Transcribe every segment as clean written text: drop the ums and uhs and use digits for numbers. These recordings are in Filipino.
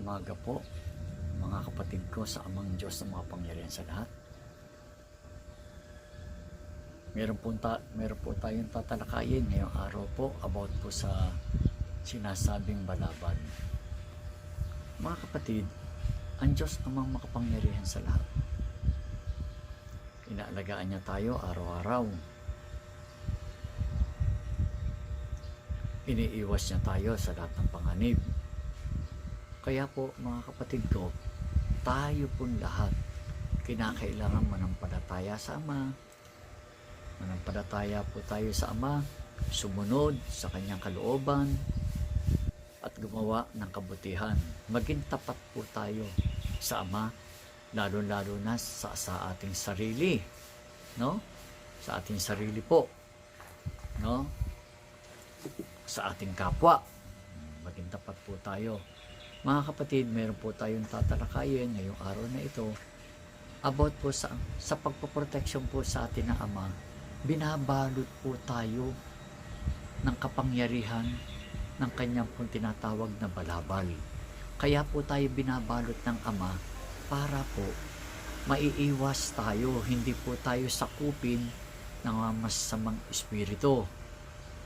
umaga po mga kapatid ko sa amang Diyos na makapangyarihan sa lahat. Meron po tayong tatalakayin ngayong araw po about po sa sinasabing balaban. Mga kapatid, ang Diyos amang makapangyarihan sa lahat. Inaalagaan niya tayo araw-araw. Iniiwas niya tayo sa lahat ng panganib. Kaya po mga kapatid ko, tayo pong lahat kinakailangan manampalataya sa Ama. Manampalataya po tayo sa Ama, sumunod sa kanyang kalooban at gumawa ng kabutihan. Maging tapat po tayo sa Ama, lalo-lalo na sa ating sarili, no? Sa ating sarili po, no? Sa ating kapwa. Maging tapat po tayo. Mga kapatid, meron po tayong tatalakayin ngayong araw na ito about po sa pagpoproteksyon po sa atin ng Ama. Binabalot po tayo ng kapangyarihan ng kanyang pong tinatawag na balabal. Kaya po tayo binabalot ng Ama para po maiiwas tayo, hindi po tayo sakupin ng mga masasamang espiritu.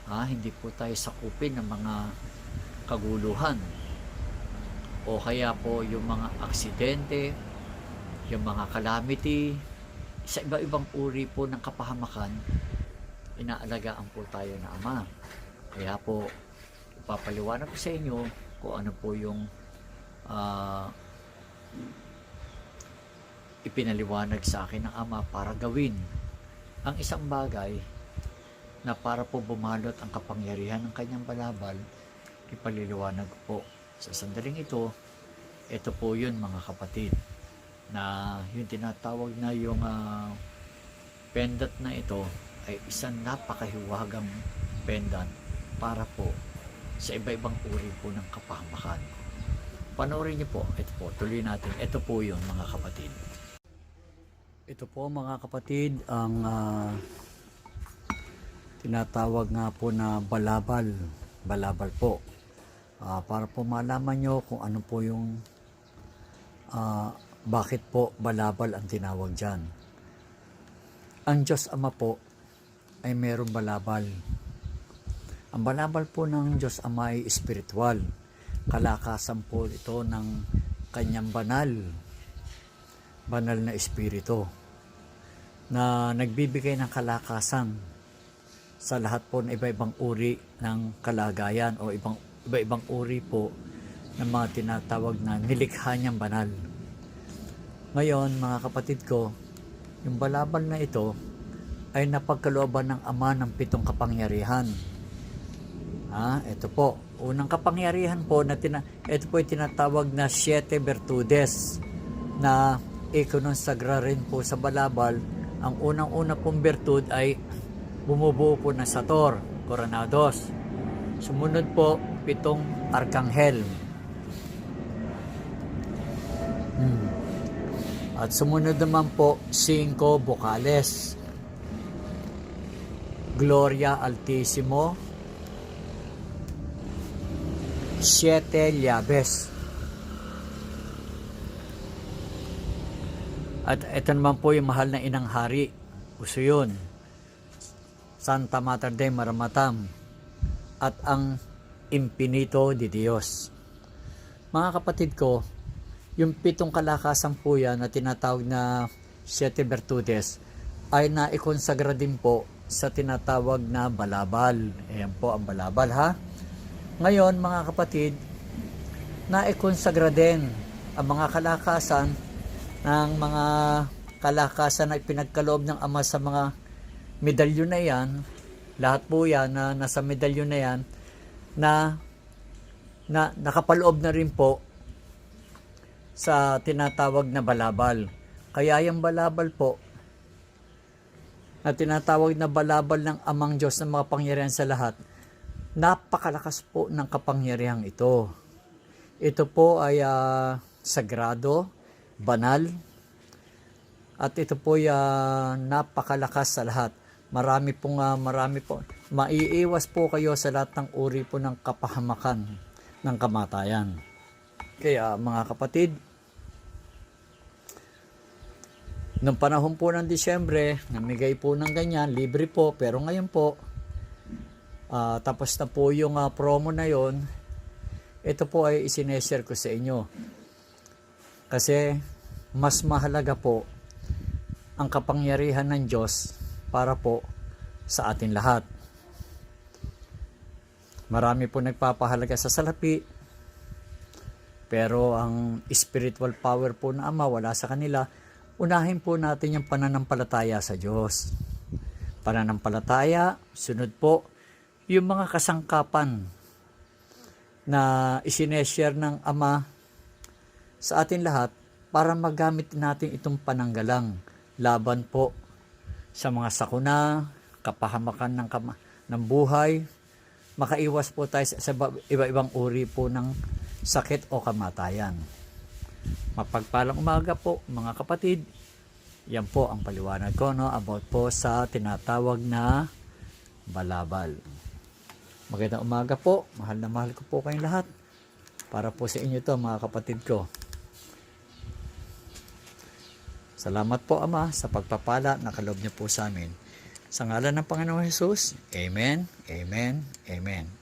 Hindi po tayo sakupin ng mga kaguluhan o kaya po yung mga aksidente, yung mga calamity, sa iba-ibang uri po ng kapahamakan. Inaalagaan po tayo na Ama. Kaya po ipapaliwanag ko sa inyo kung ano po yung ipinaliwanag sa akin ng Ama para gawin ang isang bagay na para po bumalot ang kapangyarihan ng kanyang balabal. Ipaliliwanag po sa sandaling ito. Ito po yun mga kapatid, na yung tinatawag na yung pendant na ito ay isang napakahiwagang pendant para po sa iba-ibang uri po ng kapahamakan. Panoorin niyo po. Ito po, tuloy natin. Ito po yun mga kapatid. Ito po mga kapatid ang tinatawag nga po na balabal po, para po malaman nyo kung ano po yung bakit po balabal ang tinawag dyan. Ang Diyos Ama po ay mayroong balabal. Ang balabal po ng Diyos Ama ay espiritual. Kalakasan po ito ng kanyang banal na espiritu na nagbibigay ng kalakasan sa lahat po ng iba-ibang uri ng kalagayan o iba-ibang uri po ng mga tinatawag na nilikha niyang banal. Ngayon mga kapatid ko, yung balabal na ito ay napagkalooban ng Ama ng 7 kapangyarihan. Ito po, unang kapangyarihan po na ito po ay tinatawag na 7 virtudes na ikononsagra rin po sa balabal. Ang unang-una pong virtud ay bumubuo po ng Sator, Coronados. Sumunod po, 7 Arkanghel. At sumunod naman po, 5 Vocales. Gloria Altissimo. 7 Llaves. At ito naman po yung mahal na inang hari. Uso yun. Santa Mater Dei Maramatam. At ang Impinito de Dios. Mga kapatid ko, yung 7 kalakasan po yan na tinatawag na 7 virtudes ay naikonsagra din po sa tinatawag na balabal. Ayan po ang balabal Ngayon mga kapatid, naikonsagra din ang mga kalakasan ng mga kalakasan na ipinagkaloob ng Ama sa mga medalyon na yan. Lahat po yan na nasa medalyon na yan na nakapaloob na rin po sa tinatawag na balabal. Kaya yung balabal po na tinatawag na balabal ng Amang Diyos na makapangyarihan sa lahat, napakalakas po ng kapangyarihang ito. Ito po ay sagrado, banal, at ito po ay napakalakas sa lahat. Marami po. Maiiwas po kayo sa lahat ng uri po ng kapahamakan ng kamatayan. Kaya mga kapatid, nung panahon po ng Disyembre, namigay po ng ganyan, libre po, pero ngayon po, tapos na po yung promo na yon, ito po ay isineshare ko sa inyo. Kasi mas mahalaga po ang kapangyarihan ng Diyos para po sa atin lahat. Marami po nagpapahalaga sa salapi, pero ang spiritual power po na Ama wala sa kanila. Unahin po natin yung pananampalataya sa Diyos. Pananampalataya, sunod po yung mga kasangkapan na isineshare ng Ama sa atin lahat para magamit natin itong pananggalang laban po sa mga sakuna, kapahamakan ng buhay, makaiwas po tayo sa iba-ibang uri po ng sakit o kamatayan. Mapagpalang umaga po mga kapatid. Yan po ang paliwanag ko about po sa tinatawag na balabal. Magandang umaga po. Mahal na mahal ko po kayong lahat. Para po sa inyo to mga kapatid ko. Salamat po Ama sa pagpapala na kaloob niyo po sa amin. Sa ngalan ng Panginoong Hesus, Amen, Amen, Amen.